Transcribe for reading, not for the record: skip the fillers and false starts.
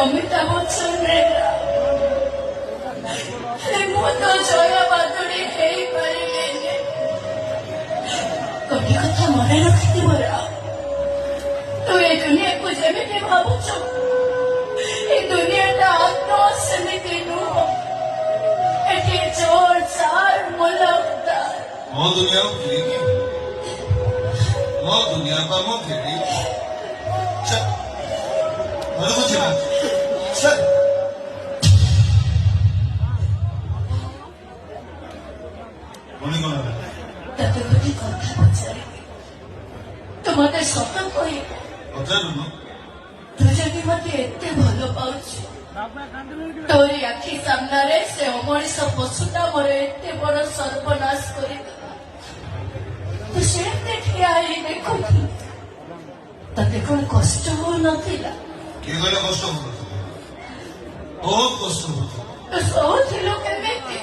ଅମିତାଭ ବଚ୍ଚନର ମୁଁ ତ ଜୟା ବାଦୁଡ଼ି ହେଇପାରିଲେନି। ଗୋଟେ କଥା ମନେ ରଖିଥିବ ରାମ, ତୁ ଏ ଦୁନିଆକୁ ଯେମିତି ଭାବୁଛୁ ଏ ଦୁନିଆଟା ଆତ୍ମ ସେମିତି ନୁହଁ। ଏଠି ଚୋର ଚାର ମୁଲକଦାର ମୋ ଦୁନିଆ ଫେରିକି ମୋ ଦୁନିଆ ବା ମୁଁ ଫେରି ଘରକୁ ଯିବା। ପୁଣି କଣ ହେଲା? ତତେ ଗୋଟେ କଥା ପଚାରିବି, ତୁ ମତେ ସତ କହିବୁ? ପଚାରୁନୁ। ତୁ ଯଦି ମତେ ଏତେ ଭଲ ପାଉଛୁ, ତୋରି ଆଖି ସାମ୍ନାରେ ସେ ଅମଣିଷ ପଶୁଟା ମୋର ଏତେ ବଡ ସର୍ବନାଶ କରିଦେଲା। ତୁ ସେମିତି ଠିଆ ହେଇ ଦେଖୁଥିଲୁ, ତତେ କଣ କଷ୍ଟ ହଉନଥିଲା? କିଏ କହିଲେ କଷ୍ଟ ହଉନଥିଲା? ବହୁତ କଷ୍ଟ ହଉଥିଲା। ତୁ ସହୁଥିଲୁ କେମିତି?